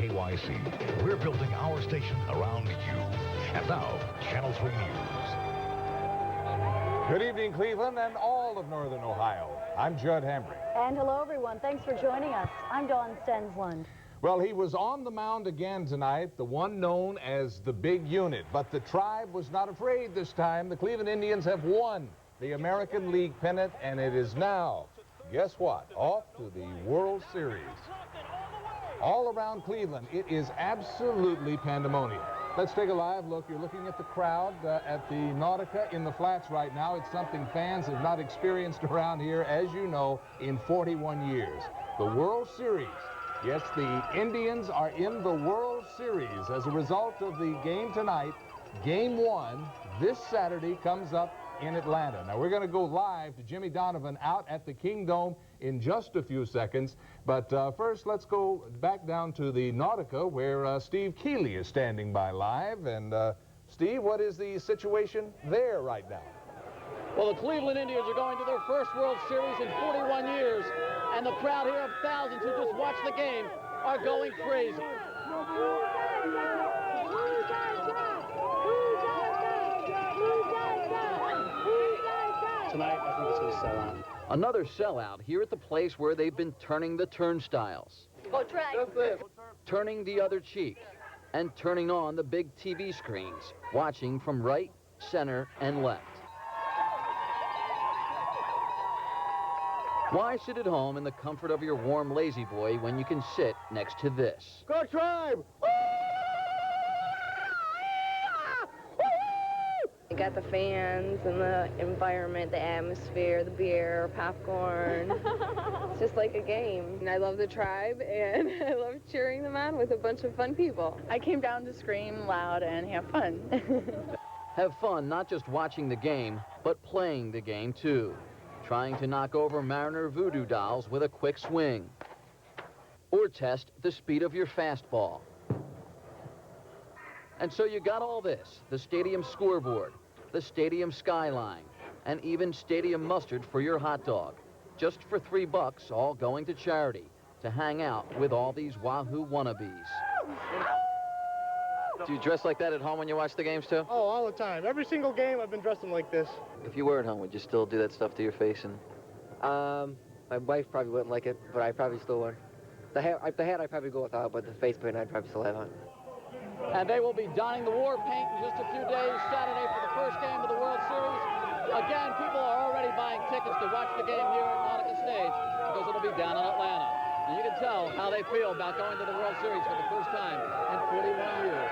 WKYC. We're building our station around you. And now, Channel 3 News. Good evening, Cleveland and all of Northern Ohio. I'm Judd Hambrick. And hello, everyone. Thanks for joining us. I'm Stensland. Well, he was on the mound again tonight, the one known as the Big Unit. But the Tribe was not afraid this time. The Cleveland Indians have won the American League pennant, and it is now, guess what, off to the World Series. All around Cleveland, it is absolutely pandemonium. Let's take a live look. You're looking at the crowd at the Nautica in the Flats right now. It's something fans have not experienced around here, as you know, in 41 years. The World Series. Yes, the Indians are in the World Series as a result of the game tonight. Game 1 this Saturday comes up in Atlanta. Now, we're going to go live to Jimmy Donavan out at the Kingdome in just a few seconds. But first, let's go back down to the Nautica where Steve Keeley is standing by live. And, Steve, what is the situation there right now? Well, the Cleveland Indians are going to their first World Series in 41 years. And the crowd here of thousands who just watched the game are going crazy. Tonight, I think it's going to sell out. Another sellout here at the place where they've been turning the turnstiles. Go try. Turning the other cheek. And turning on the big TV screens. Watching from right, center, and left. Why sit at home in the comfort of your warm lazy boy when you can sit next to this? Go Tribe! You got the fans and the environment, the atmosphere, the beer, popcorn. It's just like a game. And I love the Tribe, and I love cheering them on with a bunch of fun people. I came down to scream loud and have fun. Have fun not just watching the game, but playing the game too. Trying to knock over Mariner voodoo dolls with a quick swing. Or test the speed of your fastball. And so you got all this, the stadium scoreboard, the stadium skyline, and even stadium mustard for your hot dog. Just for $3, all going to charity, to hang out with all these Wahoo wannabes. Do you dress like that at home when you watch the games too? Oh, all the time. Every single game I've been dressing like this. If you were at home, would you still do that stuff to your face? And My wife probably wouldn't like it, but I probably still would. The hat I'd probably go without, but the face paint I'd probably still have on. And they will be donning the war paint in just a few days, Saturday for the first game of the World Series. Again, people are already buying tickets to watch the game here at Nautica Stage because it'll be down in Atlanta. And you can tell how they feel about going to the World Series for the first time in 41 years.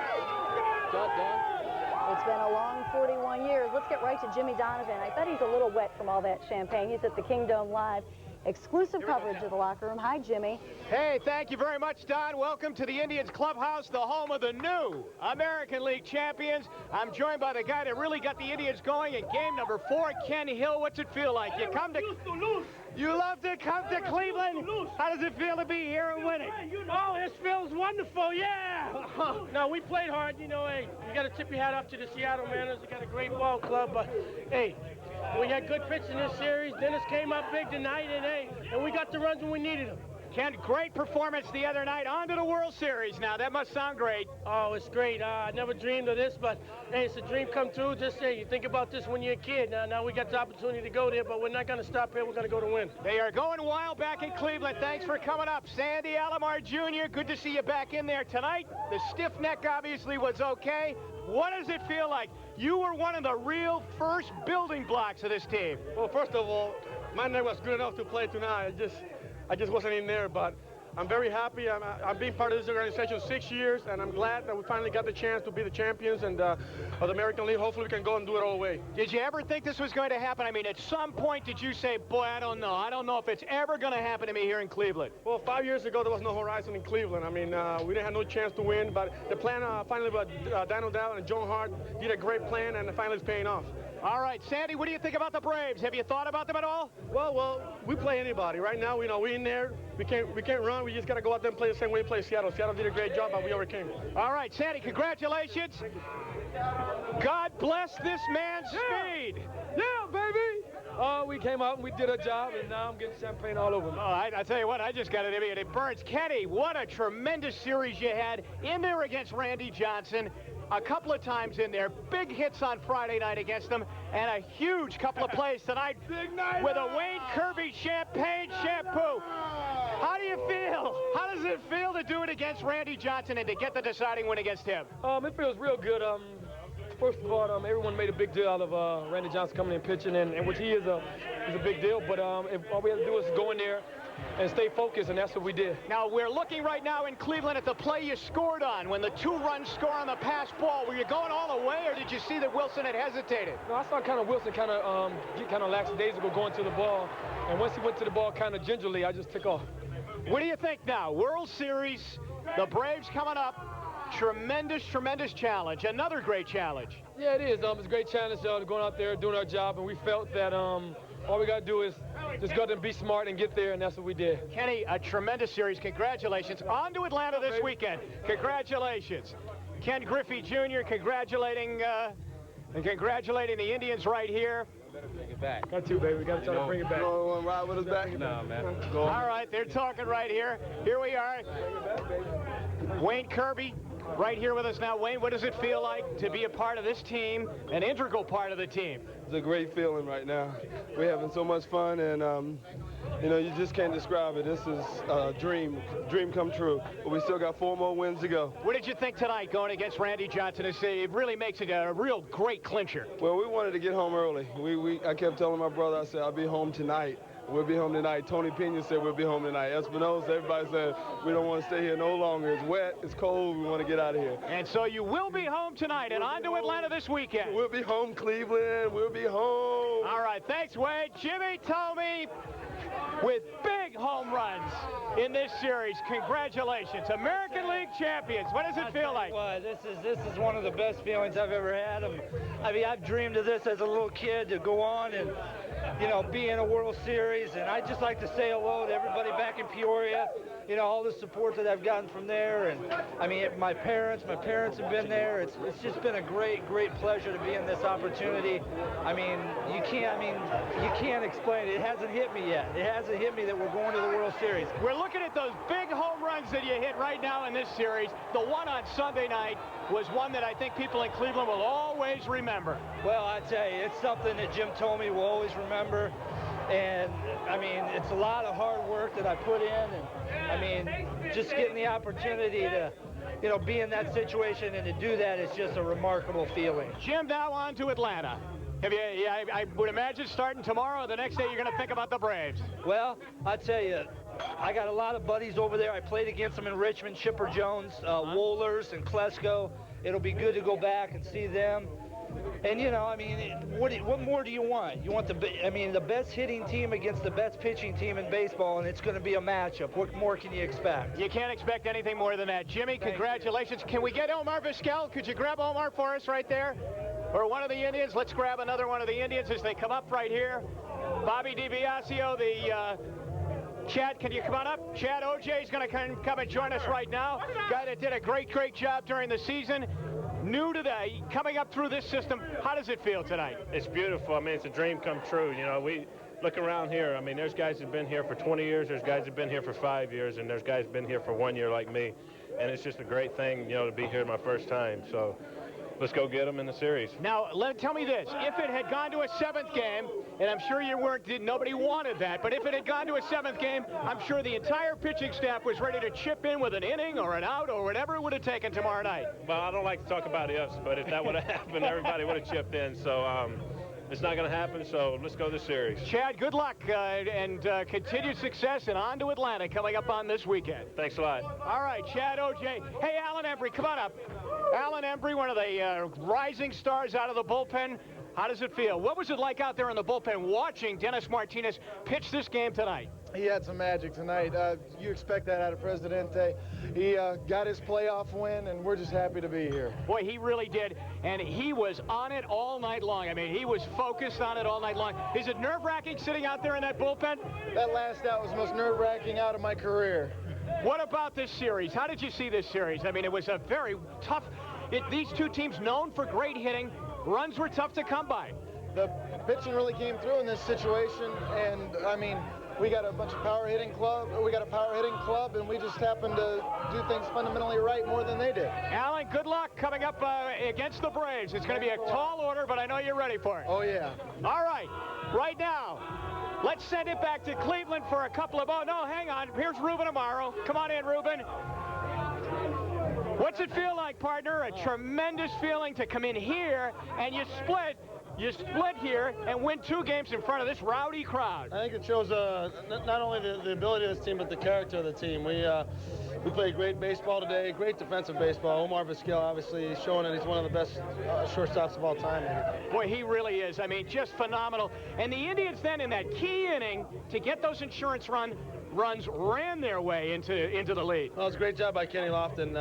Judd, Don? It's been a long 41 years. Let's get right to Jimmy Donavan. I bet he's a little wet from all that champagne. He's at the Kingdome Live. Exclusive coverage of the locker room. Hi, Jimmy. Hey, thank you very much, Don. Welcome to the Indians clubhouse, the home of the new American League champions. I'm joined by the guy that really got the Indians going in game number 4, Ken Hill. What's it feel like? You come to... You love to come to Cleveland? How does it feel to be here and winning? Oh, it feels wonderful, yeah! No, we played hard, you know, hey, you got to tip your hat up to the Seattle Mariners. They got a great ball club, but, hey, we had good pitch in this series. Dennis came up big tonight, and, hey, and we got the runs when we needed them. Ken, great performance the other night. On to the World Series now. That must sound great. Oh, it's great. I never dreamed of this, but, hey, it's a dream come true. Just say, you think about this when you're a kid. Now we got the opportunity to go there, but we're not going to stop here. We're going to go to win. They are going wild back in Cleveland. Thanks for coming up. Sandy Alomar Jr., good to see you back in there tonight. The stiff neck obviously was okay. What does it feel like? You were one of the real first building blocks of this team. Well, first of all, my neck was good enough to play tonight. I just wasn't in there, but I'm very happy. I've been part of this organization 6 years, and I'm glad that we finally got the chance to be the champions and of the American League. Hopefully we can go and do it all the way. Did you ever think this was going to happen? I mean, at some point did you say, boy, I don't know. I don't know if it's ever going to happen to me here in Cleveland? Well, 5 years ago, there was no horizon in Cleveland. I mean, we didn't have no chance to win, but the plan finally, Dan O'Dell and John Hart did a great plan, and finally it's paying off. All right, Sandy, what do you think about the Braves? Have you thought about them at all? Well, we play anybody. Right now, you know, we're in there. We can't run. We just got to go out there and play the same way we play Seattle. Seattle did a great job, but we overcame it. All right, Sandy, congratulations. God bless this man's speed. Yeah, baby. We came out and we did our job, and now I'm getting champagne all over me. Oh, I tell you what, I just got it in me, and it burns. Kenny, what a tremendous series you had in there against Randy Johnson. A couple of times in there, big hits on Friday night against them, and a huge couple of plays tonight with a Wayne Kirby champagne shampoo. How do you feel? How does it feel to do it against Randy Johnson and to get the deciding win against him? It feels real good. First of all, everyone made a big deal out of Randy Johnson coming in pitching, and which he is a big deal. But if all we have to do is go in there and stay focused, and that's what we did. Now, we're looking right now in Cleveland at the play you scored on. When the 2-run score on the pass ball, were you going all the way, or did you see that Wilson had hesitated? No, I saw Wilson get lackadaisical going to the ball, and once he went to the ball kind of gingerly, I just took off. What do you think now? World Series, the Braves coming up. Tremendous, tremendous challenge. Another great challenge. Yeah, it is. It's a great challenge going out there, doing our job, and we felt that all we got to do is just go out there and be smart and get there, and that's what we did. Kenny, a tremendous series. Congratulations. On to Atlanta this weekend. Congratulations. Ken Griffey Jr. congratulating the Indians right here. Bring it back. Got to, baby. We got to try to bring it back. You want to ride with us back? No, man. All right, they're talking right here. Here we are. Wayne Kirby right here with us now. Wayne, what does it feel like to be a part of this team, an integral part of the team? It's a great feeling right now. We're having so much fun, and you just can't describe it. This is a dream come true. But we still got 4 more wins to go. What did you think tonight going against Randy Johnson? It really makes it a real great clincher. Well, we wanted to get home early. I kept telling my brother, I said, I'll be home tonight. We'll be home tonight. Tony Pena said we'll be home tonight. Espinosa, everybody said we don't want to stay here no longer. It's wet, it's cold, we want to get out of here. And so you will be home tonight and on to Atlanta this weekend. We'll be home, Cleveland. We'll be home. All right, thanks, Wade. Jimmy Thome with big home runs in this series. Congratulations. American League champions. What does it feel like? Well, this is one of the best feelings I've ever had. I've dreamed of this as a little kid, to go on and be in a World Series, and I'd just like to say hello to everybody back in Peoria, all the support that I've gotten from there, and my parents have been there. It's just been a great pleasure to be in this opportunity. You can't explain it. It hasn't hit me yet. It hasn't hit me that we're going to the World Series. We're looking at those big home runs that you hit right now in this series. The one on Sunday night was one that I think people in Cleveland will always remember. Well, I tell you, it's something that Jim Thome will always remember. And, it's a lot of hard work that I put in. And, just getting the opportunity to, be in that situation and to do that is just a remarkable feeling. Jim, now on to Atlanta. I would imagine starting tomorrow or the next day you're going to think about the Braves. Well, I tell you, I got a lot of buddies over there. I played against them in Richmond, Chipper Jones, Wohlers, and Klesko. It'll be good to go back and see them. And, what more do you want? You want the best hitting team against the best pitching team in baseball, and it's going to be a matchup. What more can you expect? You can't expect anything more than that. Jimmy, congratulations. Can we get Omar Vizquel? Could you grab Omar for us right there? Or one of the Indians? Let's grab another one of the Indians as they come up right here. Bobby DiBiasio, Chad, can you come on up? Chad O.J. is going to come and join us right now. Guy that did a great job during the season. New to coming up through this system. How does it feel tonight? It's beautiful. It's a dream come true. We look around here. There's guys who've been here for 20 years. There's guys who've been here for 5 years, and there's guys who've been here for 1 year like me. And it's just a great thing, to be here my first time. So let's go get them in the series. Now, tell me this. If it had gone to a 7th game, and I'm sure nobody wanted that, but if it had gone to a 7th game, I'm sure the entire pitching staff was ready to chip in with an inning or an out or whatever it would have taken tomorrow night. Well, I don't like to talk about ifs, but if that would have happened, everybody would have chipped in. So it's not going to happen, so let's go to the series. Chad, good luck and continued success, and on to Atlanta coming up on this weekend. Thanks a lot. All right, Chad O.J. Hey, Alan Embry, come on up. Alan Embry, one of the rising stars out of the bullpen. How does it feel? What was it like out there in the bullpen watching Dennis Martinez pitch this game tonight? He had some magic tonight. You expect that out of Presidente. He got his playoff win, and we're just happy to be here. Boy, he really did, and he was on it all night long. He was focused on it all night long. Is it nerve-wracking sitting out there in that bullpen? That last out was the most nerve-wracking out of my career. What about this series? How did you see this series? It was a very tough... these two teams known for great hitting. Runs were tough to come by. the pitching really came through in this situation, and I mean, we got a bunch of power hitting club, and we just happened to do things fundamentally right more than they did. Alan, good luck coming up against the Braves. It's going to be a tall order, but I know you're ready for it. Oh, yeah. All right, right now, let's send it back to Cleveland for a couple of, oh, no, hang on. Here's Ruben Amaro. Come on in, Ruben. What's it feel like, partner? A tremendous feeling to come in here and you split here and win 2 games in front of this rowdy crowd. I think it shows not only the ability of this team, but the character of the team. We played great baseball today, great defensive baseball. Omar Vizquel obviously showing that he's one of the best shortstops of all time. Boy, he really is. I mean, just phenomenal. And the Indians then in that key inning to get those insurance runs ran their way into the lead. Well, it's a great job by Kenny Lofton.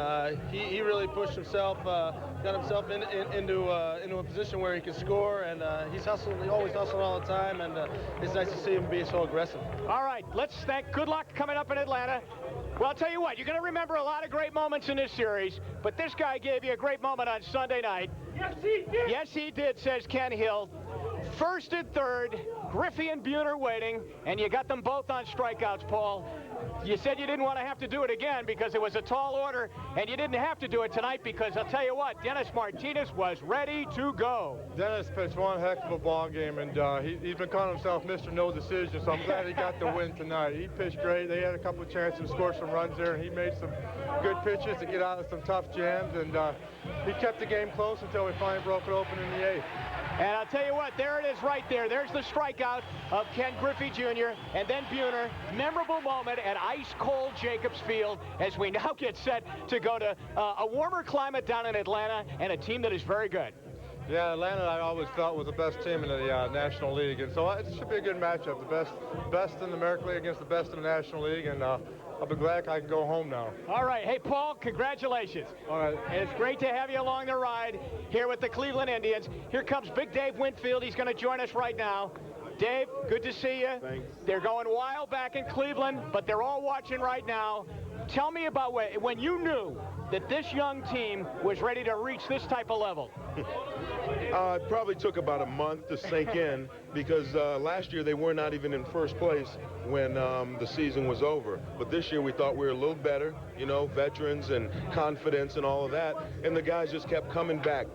He really pushed himself, got himself into a position where he could score, and he's hustling. He always hustling all the time, and it's nice to see him be so aggressive. All right, let's thank. Good luck coming up in Atlanta. Well, I'll tell you what, you're going to remember a lot of great moments in this series, but this guy gave you a great moment on Sunday night. Yes, he did. Yes, he did, says Ken Hill. First and third, Griffey and Buhner waiting, and you got them both on strikeouts, Paul. You said you didn't want to have to do it again because it was a tall order, and you didn't have to do it tonight because I'll tell you what, Dennis Martinez was ready to go. Dennis pitched one heck of a ball game, and he's been calling himself Mr. No Decision, so I'm glad he got the win tonight. He pitched great. They had a couple of chances to score some runs there, and he made some good pitches to get out of some tough jams, and he kept the game close until we finally broke it open in the 8th. And I'll tell you what, there it is right there. There's the strikeout of Ken Griffey Jr. and then Buhner. Memorable moment at ice-cold Jacobs Field as we now get set to go to a warmer climate down in Atlanta and a team that is very good. Yeah, Atlanta I always felt was the best team in the National League, and so it should be a good matchup. The best in the American League against the best in the National League, and I'll be glad I can go home now. All right. Hey, Paul, congratulations. All right. And it's great to have you along the ride here with the Cleveland Indians. Here comes Big Dave Winfield. He's going to join us right now. Dave, good to see you. Thanks. They're going wild back in Cleveland, but they're all watching right now. Tell me about when you knew that this young team was ready to reach this type of level. It probably took about a month to sink in because last year they were not even in first place when the season was over. But this year we thought we were a little better, you know, veterans and confidence and all of that. And the guys just kept coming back.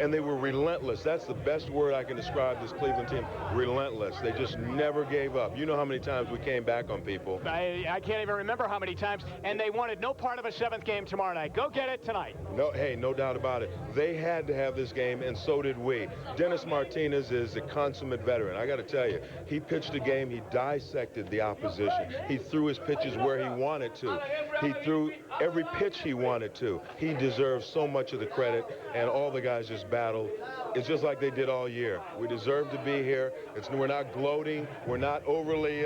And they were relentless. That's the best word I can describe this Cleveland team, relentless. They just never gave up. You know how many times we came back on people. I can't even remember how many times. And they wanted no part of a 7th game tomorrow night. Go get it tonight. No, hey, no doubt about it. They had to have this game, and so did we. Dennis Martinez is a consummate veteran. I got to tell you, he pitched a game. He dissected the opposition. He threw his pitches where he wanted to. He threw every pitch he wanted to. He deserves so much of the credit, and all the guys just battled. It's just like they did all year. We deserve to be here. We're not gloating. We're not overly,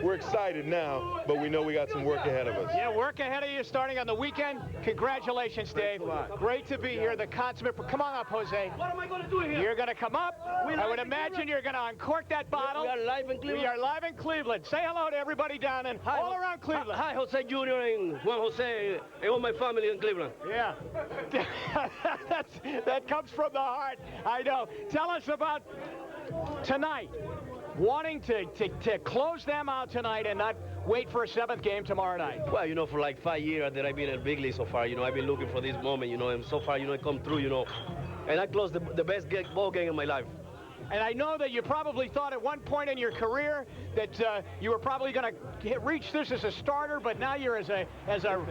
we're excited now, but we know we got some work ahead of us. Yeah, work ahead of you starting on the weekend. Congratulations, Dave. Great to be here. The consummate. Come on up, Jose. What am I going to do here? You're going to come up. I would imagine you're going to uncork that bottle. We are live in Cleveland. We are live in Cleveland. Say hello to everybody down and all around Cleveland. Hi, Jose Jr. and Juan Jose and all my family in Cleveland. Yeah. that comes from the heart. I know. Tell us about tonight. Wanting to close them out tonight and not wait for a 7th game tomorrow night. Well, you know, for like 5 years that I've been in the big league so far, you know, I've been looking for this moment, you know, and so far, you know, it come through, you know. And I closed the best ball game in my life. And I know that you probably thought at one point in your career that you were probably going to reach this as a starter, but now you're as a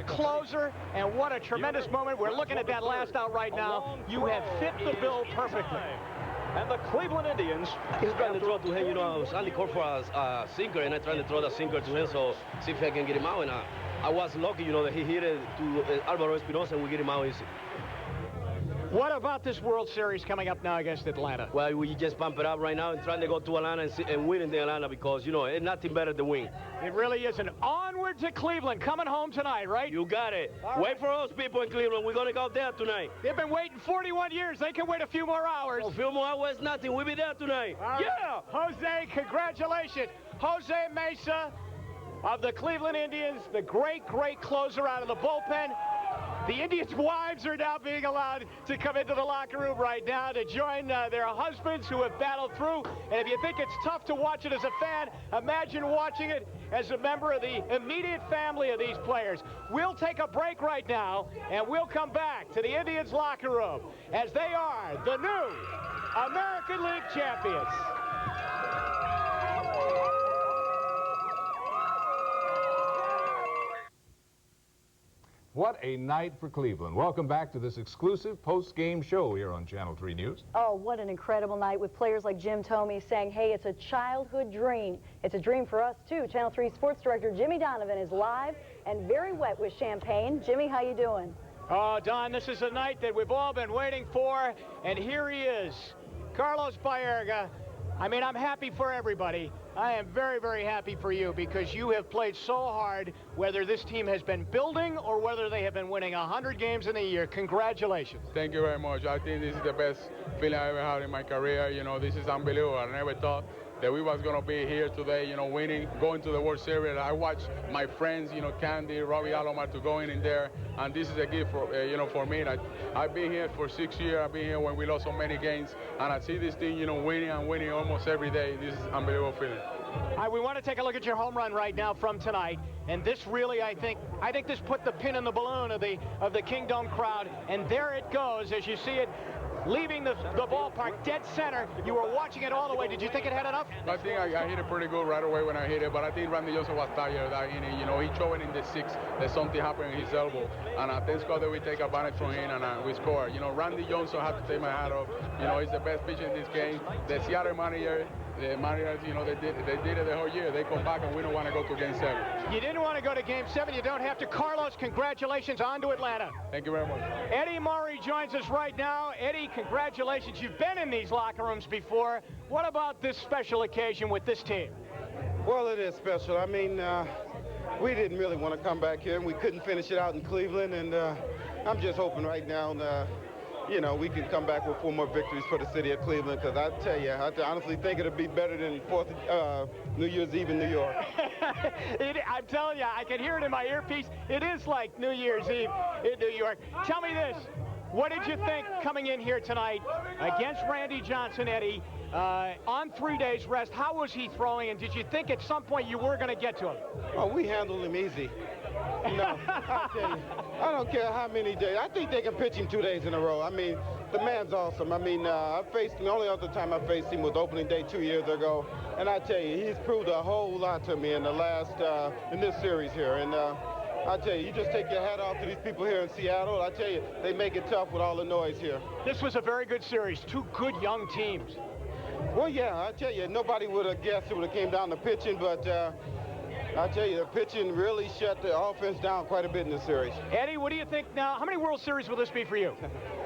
closer, and what a tremendous moment. We're looking at that last out right now. You have fit the bill perfectly. And the Cleveland Indians. He's trying to throw to him, you know, I was only called for a sinker, and I tried to throw the sinker to him, so see if I can get him out. And I was lucky, you know, that he hit it to Alvaro Espinosa, and we get him out easy. What about this World Series coming up now against Atlanta? Well, we just pump it up right now and trying to go to Atlanta and win in the Atlanta because, you know, it's nothing better than win. It really is. And onward to Cleveland, coming home tonight, right? You got it. Wait for us, people in Cleveland. We're going to go there tonight. They've been waiting 41 years. They can wait a few more hours. A few more hours, nothing. We'll be there tonight. Yeah! Jose, congratulations. Jose Mesa of the Cleveland Indians, the great, great closer out of the bullpen. The Indians' wives are now being allowed to come into the locker room right now to join their husbands who have battled through. And if you think it's tough to watch it as a fan, imagine watching it as a member of the immediate family of these players. We'll take a break right now, and we'll come back to the Indians' locker room as they are the new American League champions. What a night for Cleveland. Welcome back to this exclusive post-game show here on Channel 3 News. Oh, what an incredible night with players like Jim Thome saying, hey, it's a childhood dream. It's a dream for us, too. Channel 3 Sports Director Jimmy Donavan is live and very wet with champagne. Jimmy, how you doing? Oh, Don, this is a night that we've all been waiting for, and here he is, Carlos Baerga. I mean, I'm happy for everybody. I am very, very happy for you because you have played so hard, whether this team has been building or whether they have been winning 100 games in a year. Congratulations. Thank you very much. I think this is the best feeling I ever had in my career. You know, this is unbelievable. I never thought that we was going to be here today, you know, winning, going to the World Series. I watched my friends, you know, Candy, Robbie Alomar to go in there, and this is a gift for, you know, for me. I've been here for 6 years. I've been here when we lost so many games, and I see this team, you know, winning and winning almost every day. This is an unbelievable feeling. All right, we want to take a look at your home run right now from tonight, and this really, I think this put the pin in the balloon of the Kingdom crowd, and there it goes as you see it leaving the ballpark dead center. You were watching it all the way. Did you think it had enough? I think I hit it pretty good right away when I hit it, but I think Randy Johnson was tired that inning. You know, he threw it in the sixth, that something happened in his elbow, and thank God that we take advantage from him and we score. You know, Randy Johnson had to take my hat off. You know, he's the best pitcher in this game. The Seattle manager, you know, they did it the whole year. They come back and we don't want to go to Game 7. You didn't want to go to Game 7. You don't have to. Carlos, congratulations. On to Atlanta. Thank you very much. Eddie Murray joins us right now. Eddie, congratulations. You've been in these locker rooms before. What about this special occasion with this team? Well, it is special. I mean, we didn't really want to come back here, and we couldn't finish it out in Cleveland, and I'm just hoping right now you know, we can come back with 4 more victories for the city of Cleveland, because I tell you, I honestly think it'll be better than New Year's Eve in New York. I'm telling you, I can hear it in my earpiece. It is like New Year's Eve in New York. Tell me this. What did you think coming in here tonight against Randy Johnson, Eddie, on 3 days rest? How was he throwing, and did you think at some point you were going to get to him? Oh, we handled him easy. No, I tell you, I don't care how many days. I think they can pitch him 2 days in a row. I mean, the man's awesome. I mean, I faced him, the only other time I faced him was opening day 2 years ago. And I tell you, he's proved a whole lot to me in the last, in this series here. And I tell you, you just take your hat off to these people here in Seattle. I tell you, they make it tough with all the noise here. This was a very good series. 2 good young teams. Well, yeah, I tell you, nobody would have guessed it would have came down to pitching, but I tell you, the pitching really shut the offense down quite a bit in this series. Eddie, what do you think now? How many World Series will this be for you?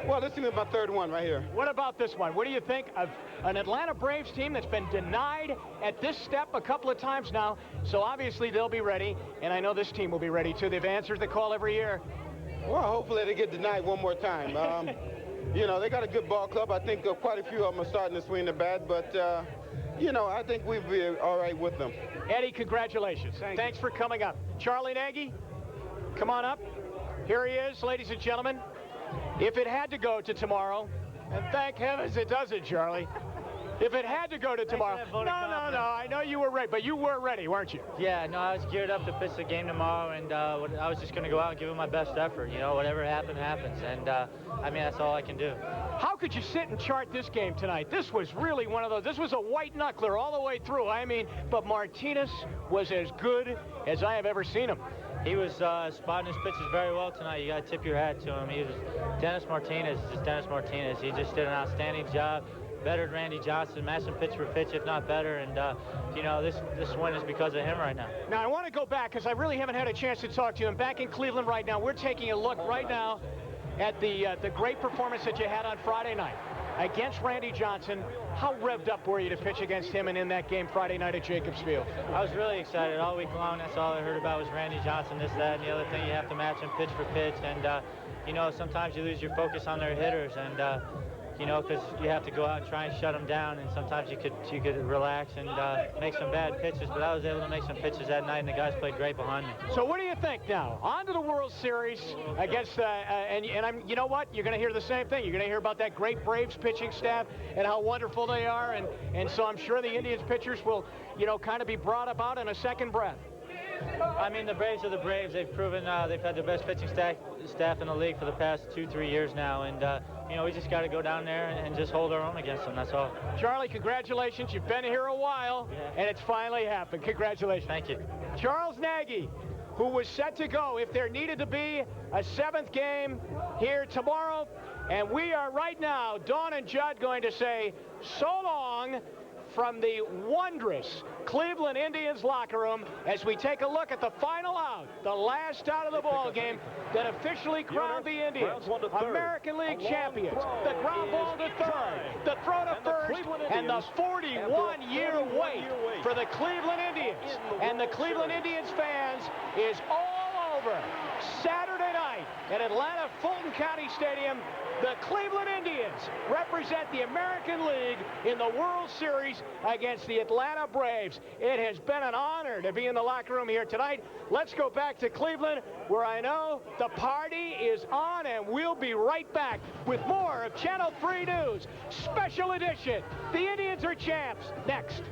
Well, this is my 3rd one right here. What about this one? What do you think of an Atlanta Braves team that's been denied at this step a couple of times now? So obviously they'll be ready, and I know this team will be ready too. They've answered the call every year. Well, hopefully they get denied one more time. You know, they got a good ball club. I think quite a few of them are starting to swing the bat, but you know, I think we'll be all right with them. Eddie, congratulations. Thanks for coming up. Charlie Nagy, come on up. Here he is, ladies and gentlemen. If it had to go to tomorrow, and thank heavens it doesn't, Charlie. If it had to go to tomorrow. No, I know you were ready, but you were ready, weren't you? Yeah, no, I was geared up to pitch the game tomorrow, and I was just going to go out and give it my best effort. You know, whatever happened, happens. And, I mean, that's all I can do. How could you sit and chart this game tonight? This was really one of those. This was a white knuckler all the way through. I mean, but Martinez was as good as I have ever seen him. He was spotting his pitches very well tonight. You got to tip your hat to him. He was Dennis Martinez, just Dennis Martinez. He just did an outstanding job. Better than Randy Johnson, matched him pitch for pitch, if not better. And, you know, this win is because of him right now. Now, I want to go back because I really haven't had a chance to talk to you. I'm back in Cleveland right now. We're taking a look right now at the great performance that you had on Friday night against Randy Johnson. How revved up were you to pitch against him and in that game Friday night at Jacobs Field? I was really excited all week long. That's all I heard about was Randy Johnson, this, that, and the other thing. You have to match him pitch for pitch. And, you know, sometimes you lose your focus on their hitters. And, you know, because you have to go out and try and shut them down, and sometimes you could relax and make some bad pitches. But I was able to make some pitches that night, and the guys played great behind me. So what do you think now? On to the World Series against, you know what? You're going to hear the same thing. You're going to hear about that great Braves pitching staff and how wonderful they are, and so I'm sure the Indians pitchers will, you know, kind of be brought about in a second breath. I mean, the Braves are the Braves. They've proven they've had the best pitching staff in the league for the past 2-3 years now, and you know, we just got to go down there and just hold our own against them. That's all. Charlie, congratulations. You've been here a while, and it's finally happened. Congratulations. Thank you. Charles Nagy, who was set to go if there needed to be a 7th game here tomorrow, and we are right now, Dawn and Judd, going to say so long from the wondrous Cleveland Indians locker room as we take a look at the final out, the last out of the ball game that officially crowned the Indians American League champions. The ground ball to third, the throw to first, and the 41-year wait for the Cleveland Indians. And the Cleveland Indians fans is all over. Saturday night at Atlanta Fulton County Stadium, the Cleveland Indians represent the American League in the World Series against the Atlanta Braves. It has been an honor to be in the locker room here tonight. Let's go back to Cleveland, where I know the party is on, and we'll be right back with more of Channel 3 News Special Edition. The Indians are champs next.